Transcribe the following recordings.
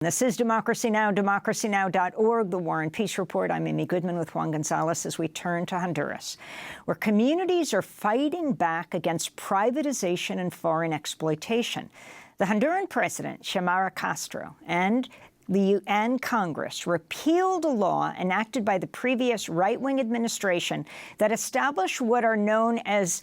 This is Democracy Now!, democracynow.org, the War and Peace Report. I'm Amy Goodman with Juan Gonzalez as we turn to Honduras, where communities are fighting back against privatization and foreign exploitation. The Honduran president, Xiomara Castro, and the UN Congress repealed a law enacted by the previous right-wing administration that established what are known as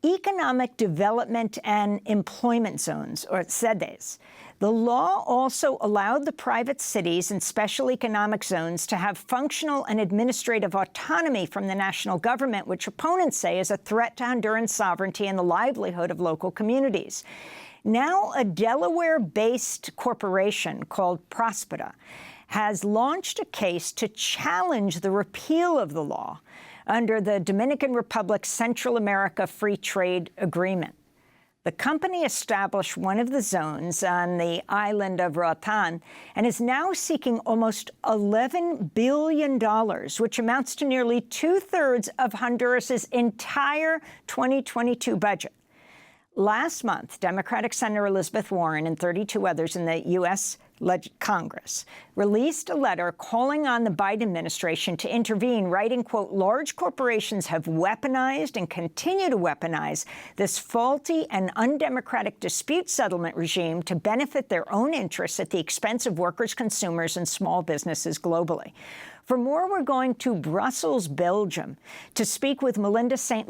Economic Development and Employment Zones, or ZEDEs. The law also allowed the private cities and special economic zones to have functional and administrative autonomy from the national government, which opponents say is a threat to Honduran sovereignty and the livelihood of local communities. Now, a Delaware-based corporation called Próspera has launched a case to challenge the repeal of the law under the Dominican Republic's Central America Free Trade Agreement. The company established one of the zones on the island of Roatán and is now seeking almost $11 billion, which amounts to nearly two-thirds of Honduras's entire 2022 budget. Last month, Democratic Senator Elizabeth Warren and 32 others in the U.S. Congress released a letter calling on the Biden administration to intervene, writing, quote, "Large corporations have weaponized and continue to weaponize this faulty and undemocratic dispute settlement regime to benefit their own interests at the expense of workers, consumers, and small businesses globally." For more, we're going to Brussels, Belgium, to speak with Melinda St,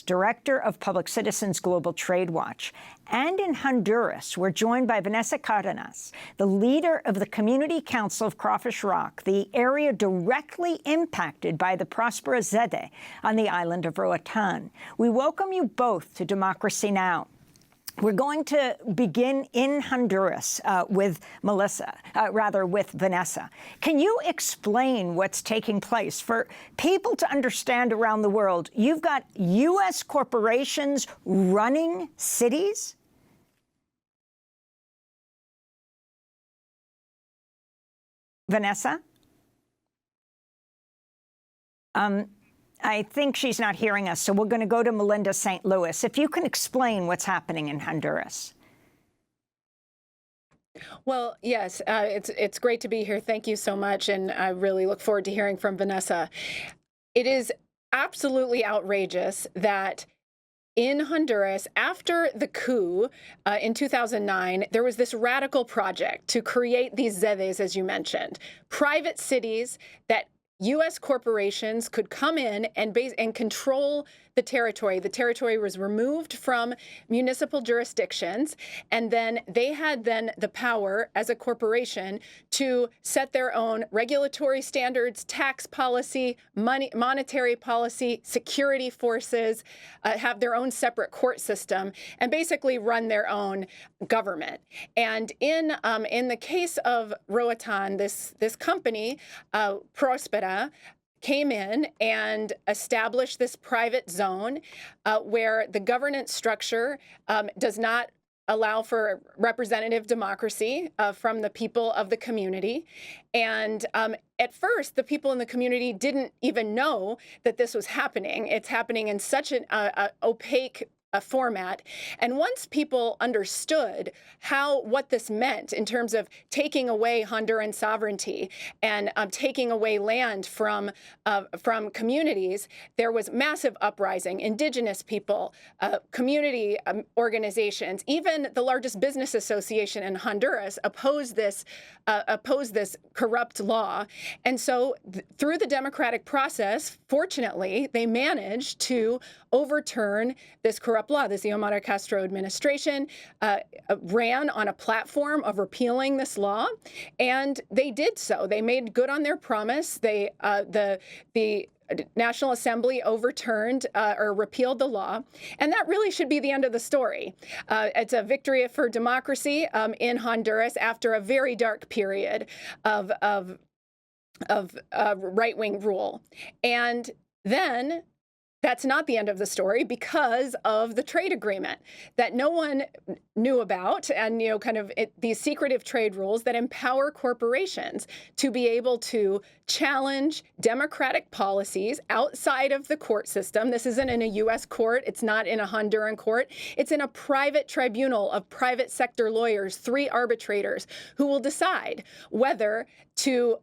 Director of Public Citizens Global Trade Watch. And in Honduras, we're joined by Venessa, Cárdenas, the leader of the Community Council of Crawfish Rock, the area directly impacted by the Próspera ZEDE on the island of Roatán. We welcome you both to Democracy Now! We're going to begin in Honduras with Venessa. Can you explain what's taking place? For people to understand around the world, you've got U.S. corporations running cities? Venessa? I think she's not hearing us, so we're going to go to Melinda St. If you can explain what's happening in Honduras. Well, yes, it's great to be here. Thank you so much, and I really look forward to hearing from Venessa. It is absolutely outrageous that in Honduras, after the coup in 2009, there was this radical project to create these ZEDEs, as you mentioned, private cities that U.S. corporations could come in and control the territory. The territory was removed from municipal jurisdictions, and then they had the power as a corporation to set their own regulatory standards, tax policy, monetary policy, security forces, have their own separate court system, and basically run their own government. And in the case of Roatán, this company, Próspera, came in and established this private zone where the governance structure does not allow for representative democracy from the people of the community. And at first, the people in the community didn't even know that this was happening. It's happening in such an opaque format. And once people understood what this meant in terms of taking away Honduran sovereignty and taking away land from communities, there was massive uprising. Indigenous people, community organizations, even the largest business association in Honduras opposed this corrupt law. And so through the democratic process, fortunately, they managed to overturn this corrupt law. The Xiomara Castro administration ran on a platform of repealing this law, and they did so. They made good on their promise. The National Assembly overturned or repealed the law, and that really should be the end of the story. It's a victory for democracy in Honduras after a very dark period of right-wing rule. And then that's not the end of the story because of the trade agreement that no one knew about, and these secretive trade rules that empower corporations to be able to challenge democratic policies outside of the court system. This isn't in a U.S. court. It's not in a Honduran court. It's in a private tribunal of private sector lawyers, 3 arbitrators, who will decide whether to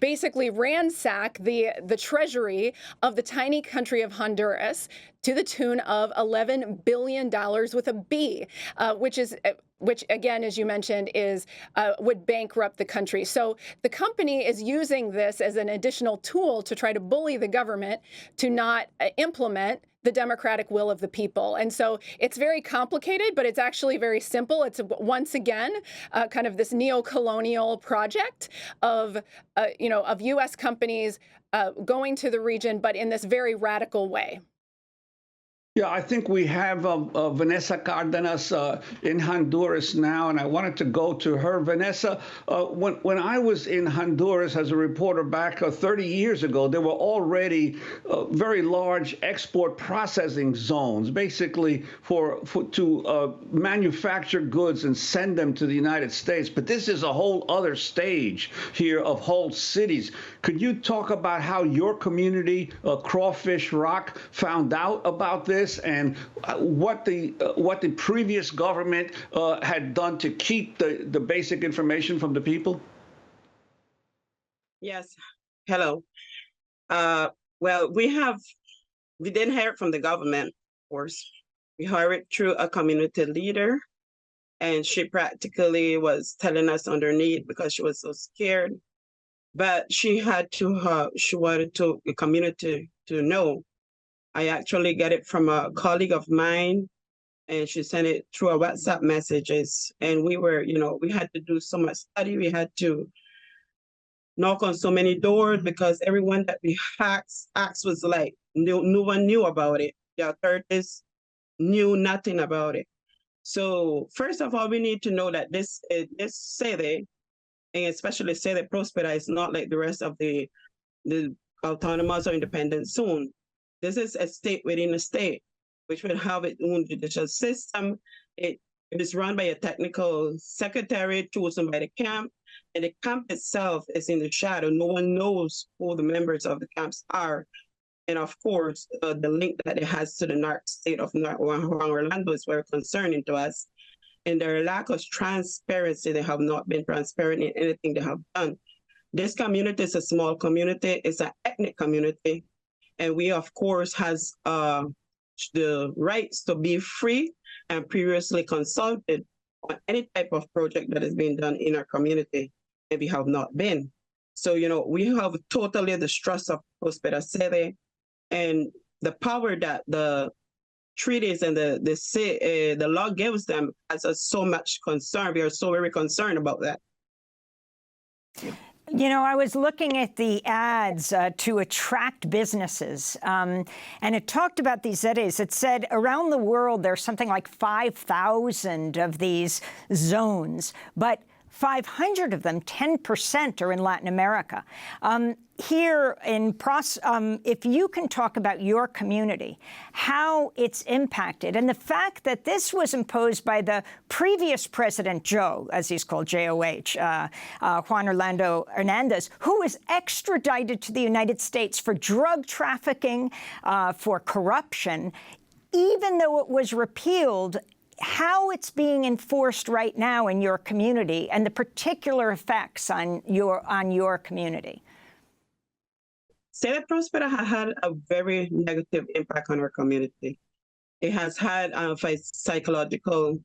basically ransack the treasury of the tiny country of Honduras to the tune of $11 billion with a B, which again, as you mentioned, would bankrupt the country. So the company is using this as an additional tool to try to bully the government to not implement the democratic will of the people. And so it's very complicated, but it's actually very simple. It's once again kind of this neocolonial project of U.S. companies going to the region, but in this very radical way. Yeah, I think we have Venessa Cárdenas in Honduras now, and I wanted to go to her. Venessa, when I was in Honduras as a reporter back 30 years ago, there were already very large export processing zones, basically to manufacture goods and send them to the United States. But this is a whole other stage here of whole cities. Could you talk about how your community, Crawfish Rock, found out about this? And what the previous government had done to keep the basic information from the people? Yes. Hello. Well, we didn't hear it from the government, of course. We heard it through a community leader, and she practically was telling us underneath because she was so scared. But she wanted the community to know. I actually get it from a colleague of mine, and she sent it through our WhatsApp messages. And we had to do so much study. We had to knock on so many doors because everyone that we asked was like, no one knew about it. The authorities knew nothing about it. So first of all, we need to know that this ZEDE, and especially ZEDE Próspera, is not like the rest of the autonomous or independent zone. This is a state within a state, which will have its own judicial system. It is run by a technical secretary chosen by the camp, and the camp itself is in the shadow. No one knows who the members of the camps are. And of course, the link that it has to the narc state of Juan Orlando is very concerning to us. And their lack of transparency, they have not been transparent in anything they have done. This community is a small community. It's an ethnic community. And we, of course, has the rights to be free and previously consulted on any type of project that is being done in our community, and we have not been. So, we have totally distrust of Próspera ZEDE, and the power that the treaties and the law gives them has us so much concern. We are so very concerned about that. I was looking at the ads to attract businesses, and it talked about these ZEDEs. It said around the world there's something like 5,000 of these zones, but 500 of them, 10%, are in Latin America. Here in if you can talk about your community, how it's impacted, and the fact that this was imposed by the previous president, Joe, as he's called, J-O-H, Juan Orlando Hernandez, who was extradited to the United States for drug trafficking, for corruption, even though it was repealed. How it's being enforced right now in your community and the particular effects on your community. ZEDE Próspera has had a very negative impact on our community. It has had a psychological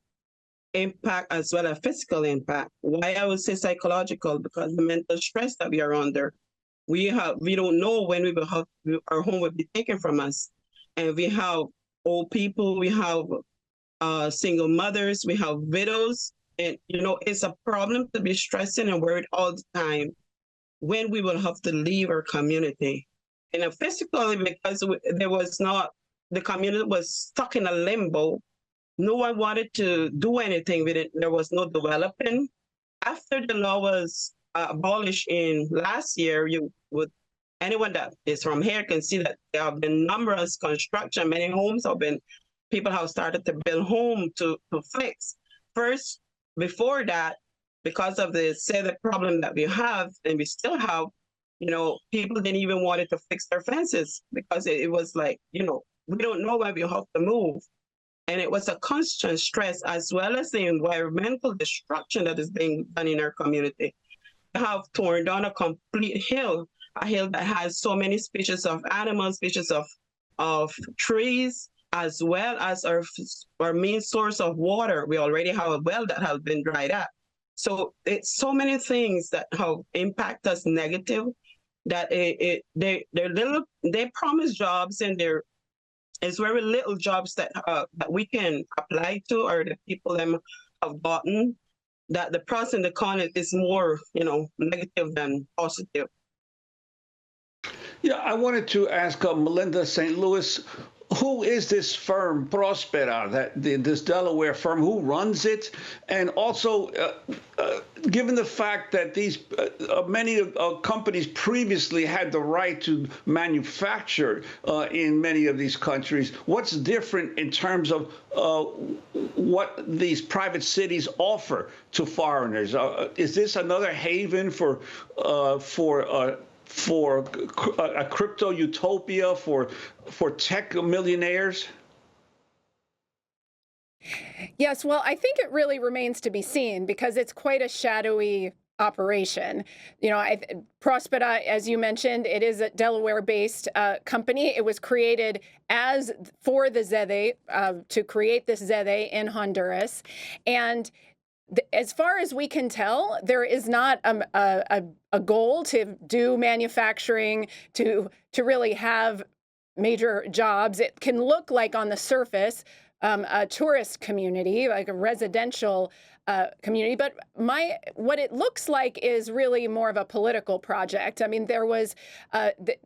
impact as well as physical impact. Why I would say psychological? Because the mental stress that we are under. We don't know when our home will be taken from us. And we have old people, we have single mothers, we have widows, and it's a problem to be stressing and worried all the time when we will have to leave our community. And physically, because the community was stuck in a limbo. No one wanted to do anything with it. There was no development. After the law was abolished in last year, anyone that is from here can see that there have been numerous construction, many homes have been, people have started to build home to fix. First, before that, because of the ZEDE problem that we have, and we still have, you know, people didn't even want to fix their fences because it was like, you know, we don't know where we have to move. And it was a constant stress, as well as the environmental destruction that is being done in our community. We have torn down a complete hill, a hill that has so many species of animals, species of trees, as well as our main source of water. We already have a well that has been dried up. So it's so many things that have impact us negative, that they promise jobs, and it's very little jobs that we can apply to, or the people them have gotten. That the pros and the cons is more, you know, negative than positive. Yeah, I wanted to ask Melinda St. Louis, who is this firm, Próspera, this Delaware firm? Who runs it? And also, given the fact that these many companies previously had the right to manufacture in many of these countries, what's different in terms of what these private cities offer to foreigners? Is this another haven for a crypto utopia for tech millionaires? Yes, well, I think it really remains to be seen, because it's quite a shadowy operation. You know, Próspera, as you mentioned, it is a Delaware-based company. It was created for the ZEDE, to create this ZEDE in Honduras. And as far as we can tell, there is not a goal to do manufacturing, to really have major jobs. It can look like on the surface a tourist community, like a residential community, but what it looks like is really more of a political project. I mean, there was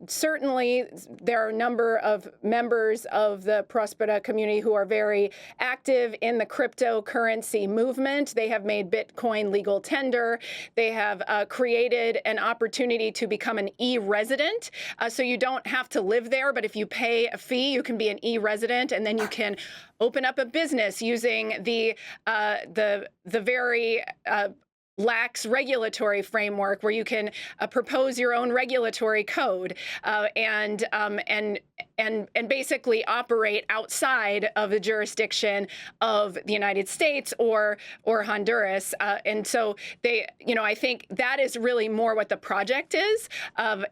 certainly there are a number of members of the Próspera community who are very active in the cryptocurrency movement. They have made Bitcoin legal tender. They have created an opportunity to become an e-resident, so you don't have to live there, but if you pay a fee, you can be an e-resident, and then you can open up a business using the very lax regulatory framework, where you can propose your own regulatory code and basically operate outside of the jurisdiction of the United States or Honduras. And so I think that is really more what the project is of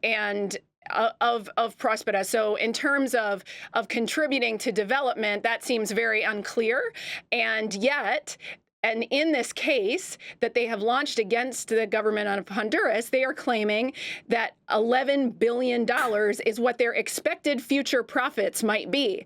Próspera. So in terms of contributing to development, that seems very unclear. And yet, and in this case that they have launched against the government of Honduras, they are claiming that $11 billion is what their expected future profits might be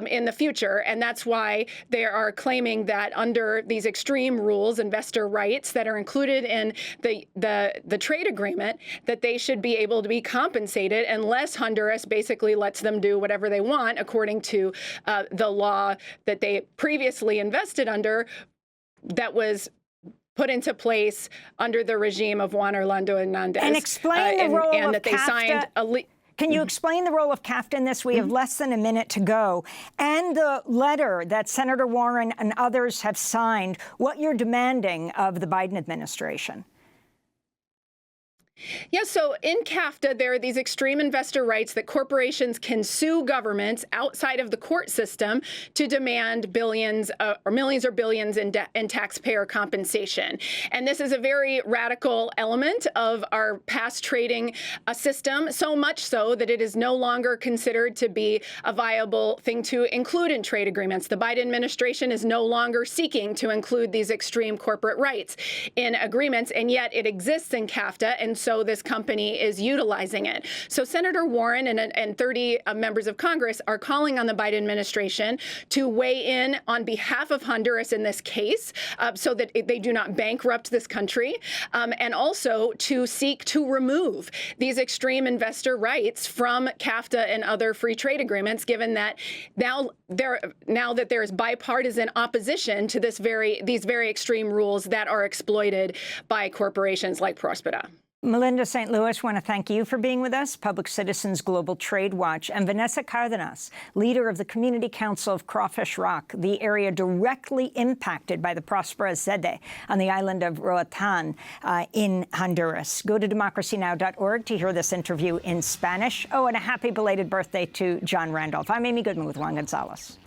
in the future. And that's why they are claiming that under these extreme rules, investor rights that are included in the trade agreement, that they should be able to be compensated unless Honduras basically lets them do whatever they want according to the law that they previously invested under, that was put into place under the regime of Juan Orlando Hernandez. And explain the role and of that they CAFTA. signed Can you explain the role of CAFTA in this? We have less than a minute to go. And the letter that Senator Warren and others have signed, what you're demanding of the Biden administration. Yeah, so in CAFTA, there are these extreme investor rights that corporations can sue governments outside of the court system to demand billions or millions or billions in taxpayer compensation. And this is a very radical element of our past trading system, so much so that it is no longer considered to be a viable thing to include in trade agreements. The Biden administration is no longer seeking to include these extreme corporate rights in agreements, and yet it exists in CAFTA, and so this company is utilizing it. So Senator Warren and 30 members of Congress are calling on the Biden administration to weigh in on behalf of Honduras in this case so that they do not bankrupt this country, and also to seek to remove these extreme investor rights from CAFTA and other free trade agreements, given that now that there is bipartisan opposition to these very extreme rules that are exploited by corporations like Próspera. Melinda St. want to thank you for being with us, Public Citizens Global Trade Watch, and Vanessa Cárdenas, leader of the Community Council of Crawfish Rock, the area directly impacted by the Próspera ZEDE on the island of Roatán in Honduras. Go to democracynow.org to hear this interview in Spanish. Oh, and a happy belated birthday to John Randolph. I'm Amy Goodman with Juan Gonzalez.